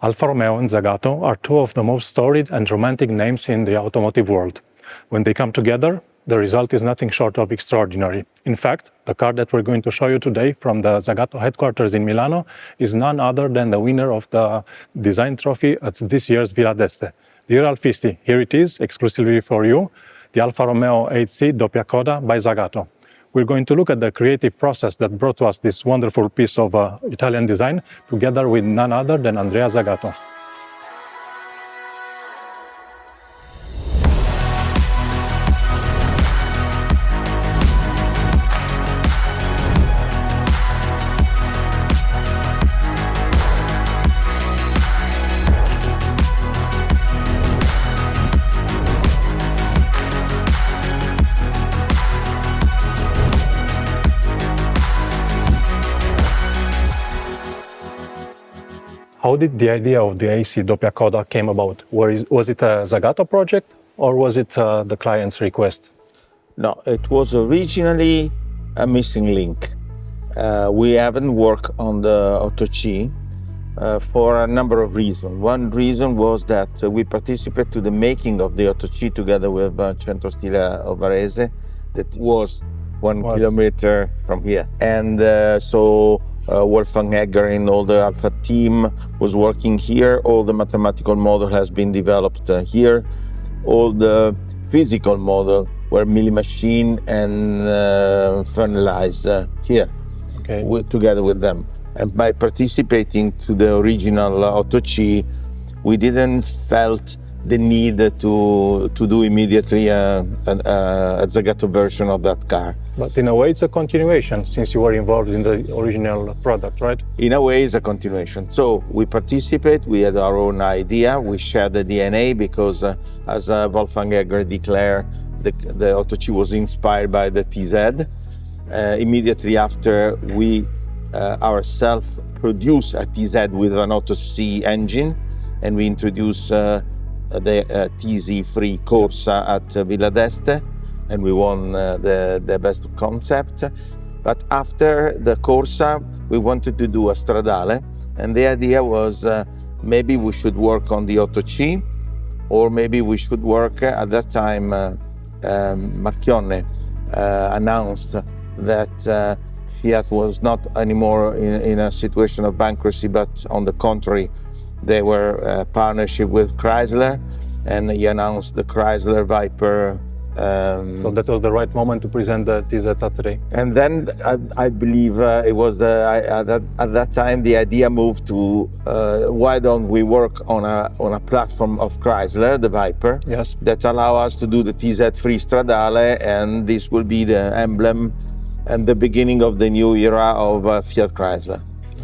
Alfa Romeo and Zagato are two of the most storied and romantic names in the automotive world. When they come together, the result is nothing short of extraordinary. In fact, the car that we're going to show you today from the Zagato headquarters in Milano is none other than the winner of the design trophy at this year's Villa d'Este. Dear Alfisti, here it is, exclusively for you, the Alfa Romeo 8C DoppiaCoda by Zagato. We're going to look at the creative process that brought to us this wonderful piece of Italian design, together with none other than Andrea Zagato. How did the idea of the AC DoppiaCoda came about? Was it a Zagato project or was it the client's request? No, it was originally a missing link. We haven't worked on the Auto C for a number of reasons. One reason was that we participated to the making of the Auto C together with Centro Stile of Varese, that was 1 kilometer from here. And so Wolfgang Egger and all the Alfa team was working here. All the mathematical model has been developed here. All the physical model were milli-machine and finalized here, together with them. And by participating to the original Auto C, we didn't felt the need to do immediately a Zagato version of that car. But in a way, it's a continuation, since you were involved in the original product, right? In a way, it's a continuation. So we participate, we had our own idea, we share the DNA, because as Wolfgang Egger declared, the Auto C was inspired by the TZ. Immediately after, we ourselves produced a TZ with an Auto C engine, and we introduced the TZ-free Corsa at Villa d'Este, and we won the best concept. But after the Corsa, we wanted to do a Stradale, and the idea was maybe we should work on the Auto C, or maybe we should work, at that time, Marchionne announced that Fiat was not anymore in a situation of bankruptcy, but on the contrary, they were partnership with Chrysler, and he announced the Chrysler Viper. So that was the right moment to present the TZ3. And then I believe it was at that time the idea moved to why don't we work on a platform of Chrysler, the Viper, yes, that allow us to do the TZ3 Stradale, and this will be the emblem and the beginning of the new era of Fiat Chrysler.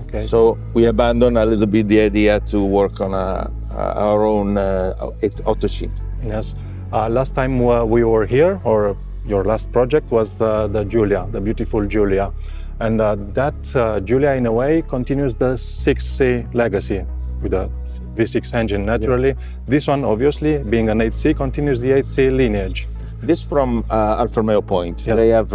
Okay. So we abandoned a little bit the idea to work on our own Auto C. Yes. Last time we were here, or your last project, was the Giulia, the beautiful Giulia. And that Giulia, in a way, continues the 6C legacy with a V6 engine, naturally. Yeah. This one, obviously, being an 8C, continues the 8C lineage. This from Alfa Romeo point. Yes. They have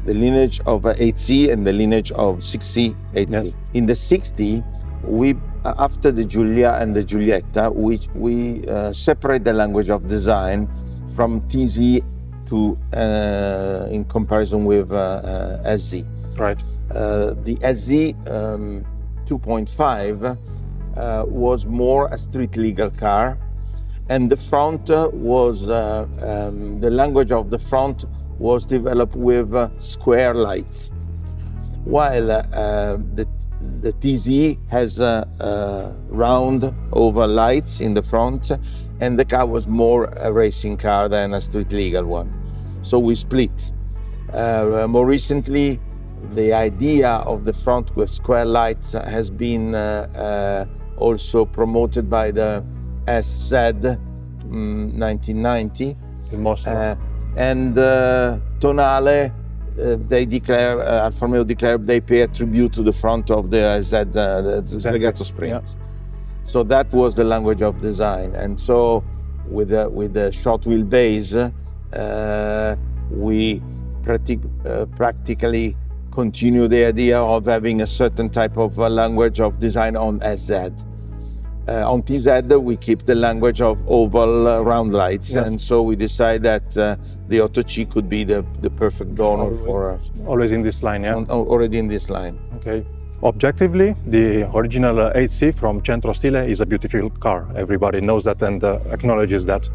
the lineage of 8C and the lineage of 6C, 8C. Yes. In the 60, we after the Giulia and the Giulietta, we separate the language of design from TZ to in comparison with SZ. Right. The SZ 2.5 was more a street legal car, and the front was the language of the front was developed with square lights, while the TZ has round oval lights in the front, and the car was more a racing car than a street legal one. So we split. More recently, the idea of the front with square lights has been also promoted by the SZ 1990. And Tonale, they declare, Alfa Romeo declared they pay a tribute to the front of the Zagato Sprint. Yeah. So that was the language of design. And so with the short wheelbase, we practically continue the idea of having a certain type of language of design on SZ. On TZ, we keep the language of oval round lights, Yes. and so we decide that the Otto C could be the perfect donor for us. Always in this line, yeah? Already in this line. Okay. Objectively, the original 8C from Centro Stile is a beautiful car. Everybody knows that and acknowledges that.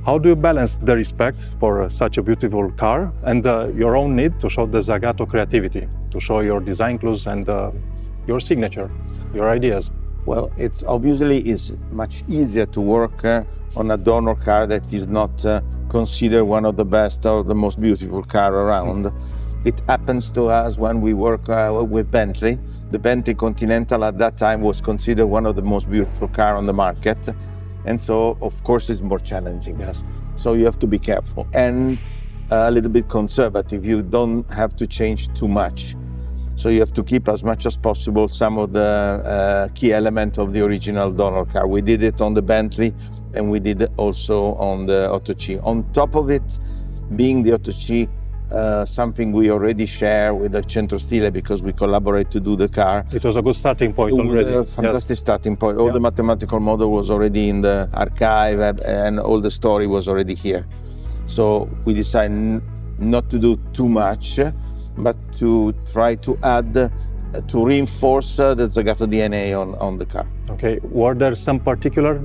How do you balance the respect for such a beautiful car and your own need to show the Zagato creativity, to show your design clues and your signature, your ideas? Well, it's obviously much easier to work on a donor car that is not considered one of the best or the most beautiful car around. It happens to us when we work with Bentley. The Bentley Continental at that time was considered one of the most beautiful car on the market. And so, of course, it's more challenging. Yes. So you have to be careful and a little bit conservative. You don't have to change too much. So you have to keep as much as possible some of the key elements of the original donor car. We did it on the Bentley and we did it also on the Otto C. On top of it, being the Otto C, something we already share with the Centro Stile because we collaborate to do the car. It was a good starting point already. A fantastic starting point. All the mathematical model was already in the archive and all the story was already here. So we decided not to do too much, but to try to add, to reinforce the Zagato DNA on the car. Okay, were there some particular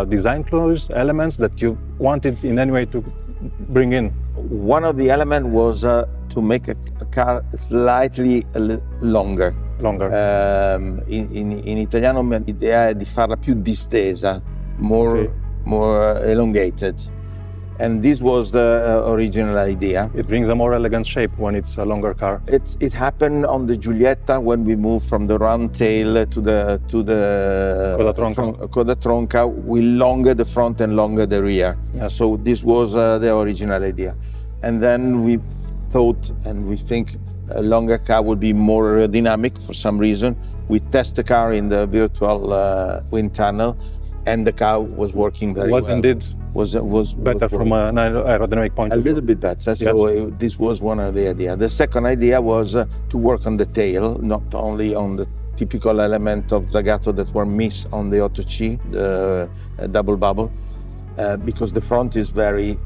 design clues, elements that you wanted in any way to bring in? One of the elements was to make a car slightly longer. Longer. In italiano l'idea è di farla più distesa, more elongated. And this was the original idea. It brings a more elegant shape when it's a longer car. It happened on the Giulietta when we moved from the round tail to the Coda Tronca. We longer the front and longer the rear. Yes. So this was the original idea. And then we thought and we think a longer car would be more aerodynamic for some reason. We test the car in the virtual wind tunnel and the car was working very well. Was indeed better from an aerodynamic point of view. A little bit better, so this was one of the ideas. The second idea was to work on the tail, not only on the typical element of Zagato that were missed on the Otto C, the double bubble, because the front is very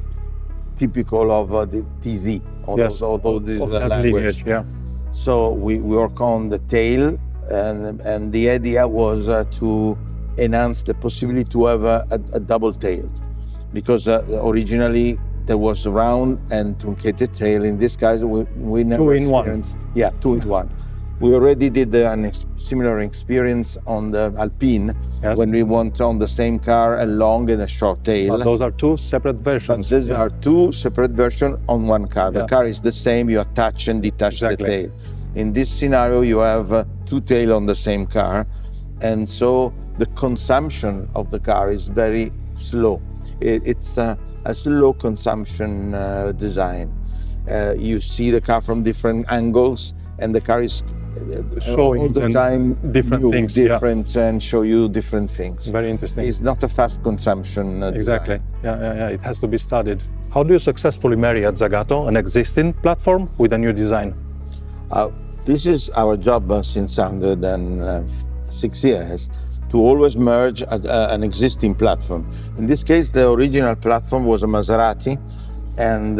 typical of the TZ, although this is a language. Lineage, yeah. So we work on the tail, and the idea was to enhance the possibility to have a double tail. Because originally there was a round and truncated tail. In this case, we never experienced. Yeah, 2-in-1. We already did a similar experience on the Alpine when we went on the same car a long and a short tail. But those are two separate versions. But these are two separate versions on one car. The car is the same, you attach and detach the tail. In this scenario, you have two tails on the same car, and so the consumption of the car is very slow. It's a slow consumption design. You see the car from different angles, and the car is showing all the time different things, and show you different things. Very interesting. It's not a fast consumption Exactly. design. Yeah. It has to be studied. How do you successfully marry at Zagato an existing platform with a new design? This is our job since 106 years. To always merge an existing platform. In this case, the original platform was a Maserati, and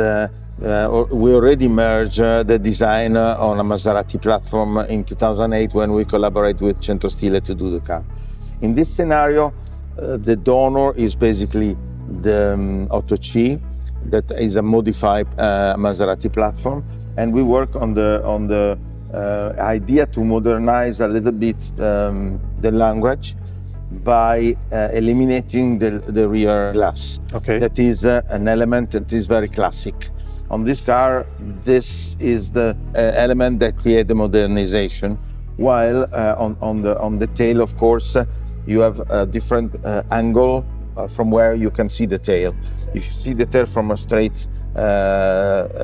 we already merged the design on a Maserati platform in 2008 when we collaborated with Centro Stile to do the car. In this scenario, the donor is basically the Otto C, that is a modified Maserati platform, and we work on the idea to modernize a little bit the language by eliminating the rear glass. Okay. That is an element that is very classic. On this car, this is the element that creates the modernization, while on the tail, of course, you have a different angle from where you can see the tail. If you see the tail from a straight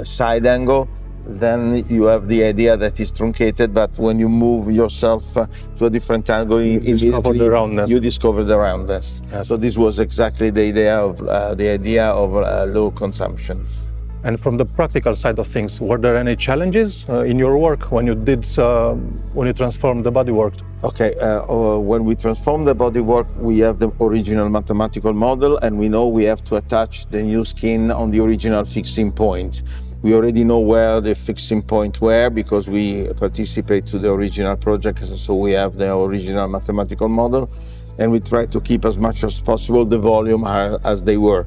side angle, then you have the idea that it's truncated, but when you move yourself to a different angle, you discover the roundness. Yes. So this was exactly the idea of low consumptions. And from the practical side of things, were there any challenges in your work when you transformed the bodywork? Okay, when we transform the bodywork, we have the original mathematical model, and we know we have to attach the new skin on the original fixing point. We already know where the fixing point were because we participate to the original project, so we have the original mathematical model, and we try to keep as much as possible the volume as they were.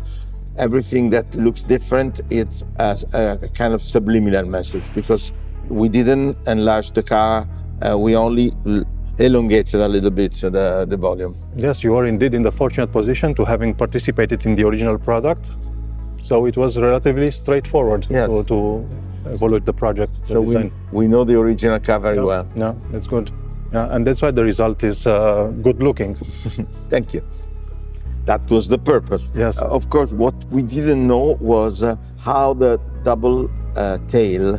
Everything that looks different, it's a kind of subliminal message because we didn't enlarge the car, we only elongated a little bit the volume. Yes, you are indeed in the fortunate position to having participated in the original product. So it was relatively straightforward to evaluate the project. So we know the original car very well. Yeah, that's good. Yeah, and that's why the result is good looking. Thank you. That was the purpose. Yes. Of course, what we didn't know was how the double tail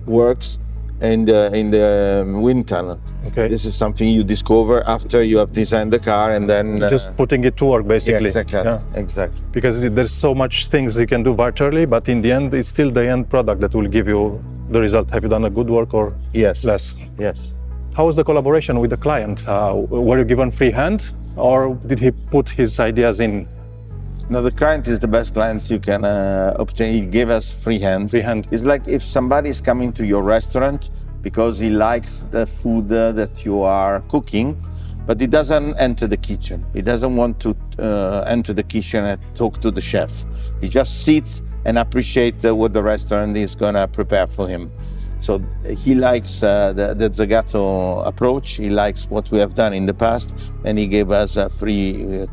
works in the wind tunnel. Okay. This is something you discover after you have designed the car and then... just putting it to work, basically. Yeah, exactly. Because there's so much things you can do virtually, but in the end, it's still the end product that will give you the result. Have you done a good work or less? Yes. How was the collaboration with the client? Were you given free hand, or did he put his ideas in? No, the client is the best clients you can obtain. He gave us free hand. Free hand. It's like if somebody is coming to your restaurant because he likes the food that you are cooking, but he doesn't enter the kitchen. He doesn't want to enter the kitchen and talk to the chef. He just sits and appreciates what the restaurant is gonna prepare for him. So he likes the Zagato approach. He likes what we have done in the past, and he gave us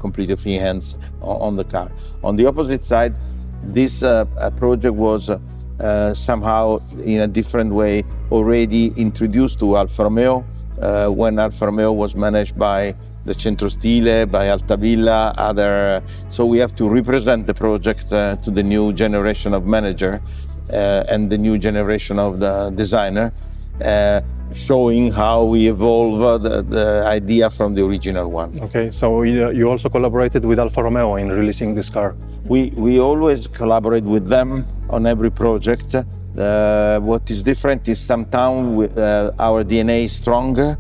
completely free hands on the car. On the opposite side, this project was somehow in a different way already introduced to Alfa Romeo when Alfa Romeo was managed by the Centro Stile, by Altavilla, so we have to represent the project to the new generation of manager and the new generation of the designer, showing how we evolve the idea from the original one. Okay, so you also collaborated with Alfa Romeo in releasing this car. We always collaborate with them on every project. What is different is sometimes our DNA is stronger,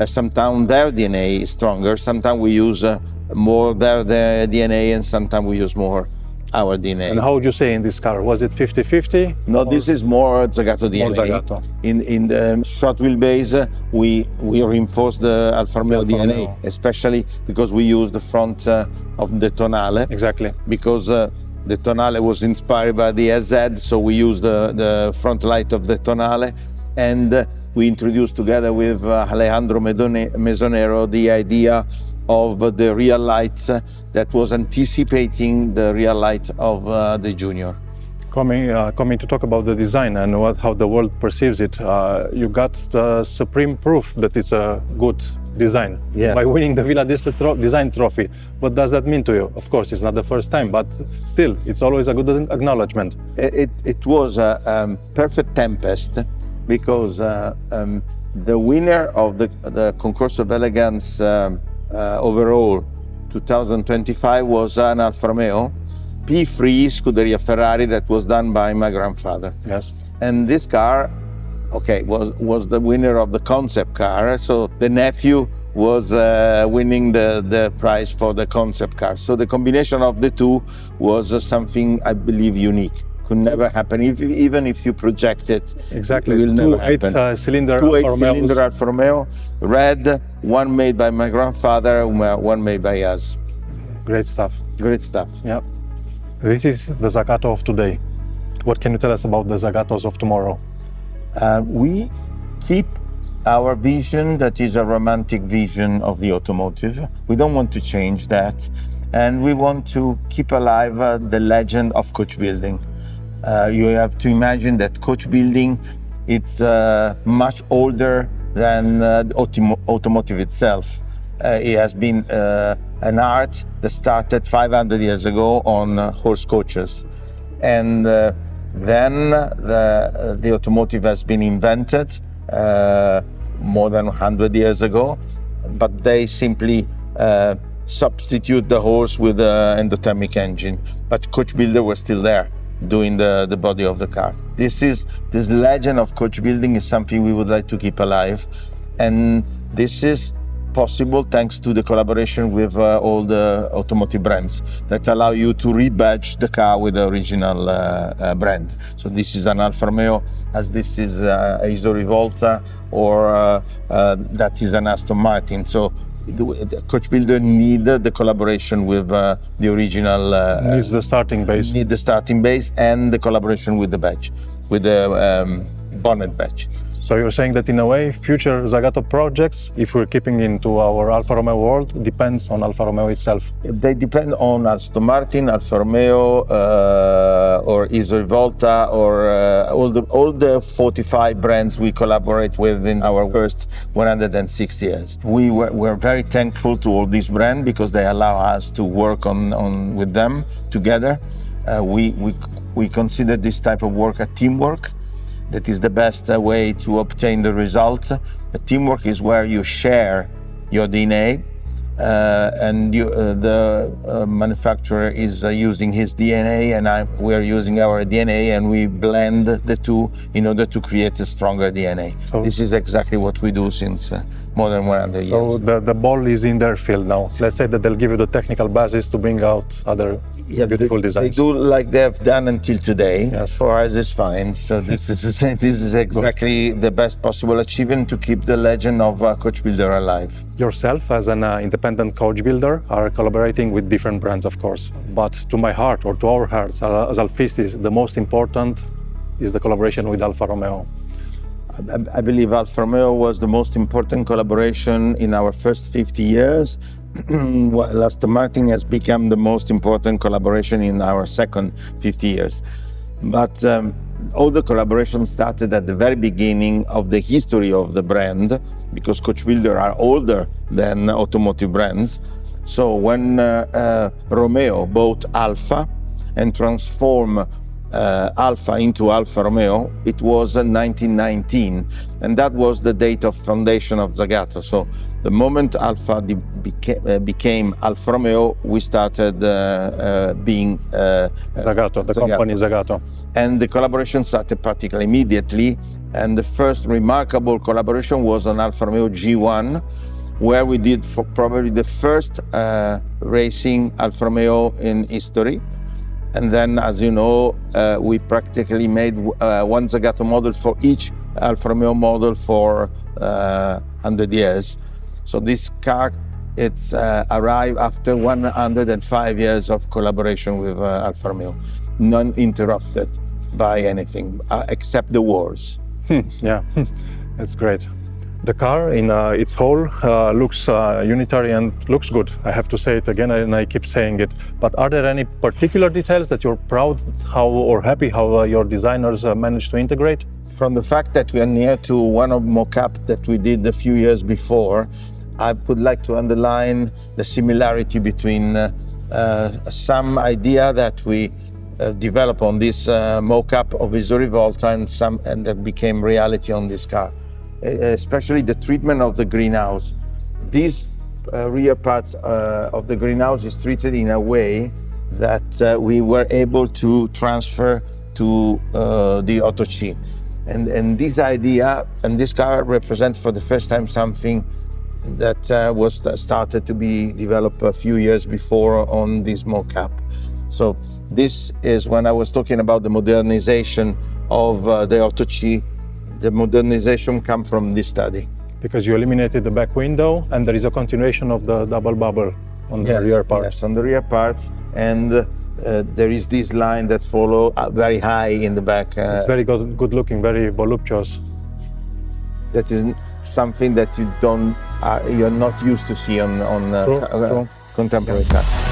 sometimes their DNA is stronger, sometimes we use more their DNA and sometimes we use more our DNA. And how would you say in this car? Was it 50-50? No, this is more Zagato DNA. More Zagato. In the short wheelbase, we reinforce the Alfa Romeo DNA, especially because we use the front of the Tonale. Exactly. Because the Tonale was inspired by the SZ, so we use the front light of the Tonale, and we introduced together with Alejandro Mesonero the idea of the real light that was anticipating the real light of the Junior. Coming to talk about the design and how the world perceives it, you got the supreme proof that it's a good design by winning the Villa Design Trophy. What does that mean to you? Of course, it's not the first time, but still, it's always a good acknowledgement. It was a perfect tempest because the winner of the Concours of Elegance overall 2025 was an Alfa Romeo P3 Scuderia Ferrari that was done by my grandfather. Yes. And this car, was the winner of the concept car. So the nephew was winning the prize for the concept car. So the combination of the two was something I believe unique. Could never happen, even if you project it. Exactly. It will never happen. 8-cylinder Two 8-cylinder Alfa Romeo, red, one made by my grandfather, one made by us. Great stuff. Great stuff. Yeah. This is the Zagato of today. What can you tell us about the Zagatos of tomorrow? We keep our vision, that is a romantic vision of the automotive. We don't want to change that. And we want to keep alive the legend of coach building. You have to imagine that coach building, it's much older than automotive itself. It has been an art that started 500 years ago on horse coaches. And then the automotive has been invented more than 100 years ago, but they simply substitute the horse with an endothermic engine. But coach builder was still there. doing the body of the car. This legend of coach building is something we would like to keep alive, and this is possible thanks to the collaboration with all the automotive brands that allow you to rebadge the car with the original brand. So this is an Alfa Romeo, as this is a Iso Rivolta, or that is an Aston Martin. So the coach builder need the collaboration with the original. Needs the starting base. Need the starting base and the collaboration with the badge, with the bonnet badge. So you're saying that in a way, future Zagato projects, if we're keeping into our Alfa Romeo world, depends on Alfa Romeo itself. They depend on Aston Martin, Alfa Romeo, or Iso Rivolta, or all the 45 brands we collaborate with in our first 106 years. We're very thankful to all these brands because they allow us to work on with them together. We consider this type of work a teamwork. That is the best way to obtain the result. The teamwork is where you share your DNA, and the manufacturer is using his DNA, and we're using our DNA, and we blend the two in order to create a stronger DNA. So this is exactly what we do since more than 100 years. So the ball is in their field now. Let's say that they'll give you the technical basis to bring out other beautiful designs. They do like they've done until today. Yes. For us, it's fine. So this is exactly the best possible achievement to keep the legend of Coach Builder alive. Yourself, as an independent coach builder, are collaborating with different brands, of course. But to my heart, or to our hearts, as Alfistis, the most important is the collaboration with Alfa Romeo. I believe Alfa Romeo was the most important collaboration in our first 50 years. While Aston Martin has become the most important collaboration in our second 50 years. But all the collaborations started at the very beginning of the history of the brand, because coach builders are older than automotive brands. So when Romeo bought Alfa and transformed Alfa into Alfa Romeo, it was 1919, and that was the date of foundation of Zagato. So the moment Alfa became Alfa Romeo, we started being Zagato, the company Zagato. And the collaboration started practically immediately, and the first remarkable collaboration was on Alfa Romeo G1, where we did probably the first racing Alfa Romeo in history. And then, as you know, we practically made one Zagato model for each Alfa Romeo model for 100 years. So this car, it's arrived after 105 years of collaboration with Alfa Romeo, non-interrupted by anything except the wars. Yeah, that's great. The car in its whole looks unitary and looks good. I have to say it again, and I keep saying it. But are there any particular details that you're proud or happy how your designers managed to integrate? From the fact that we are near to one of mock-up that we did a few years before, I would like to underline the similarity between some idea that we developed on this mock-up of Iso Rivolta and that became reality on this car. Especially the treatment of the greenhouse. These rear parts of the greenhouse is treated in a way that we were able to transfer to the Autoci. And this idea and this car represents for the first time something that was started to be developed a few years before on this mock-up. So this is when I was talking about the modernization of the Autoci. The modernization comes from this study. Because you eliminated the back window, and there is a continuation of the double bubble on the rear part. Yes, on the rear parts, and there is this line that follows very high in the back. It's very good looking, very voluptuous. That is something that you're not used to see on True. contemporary cars.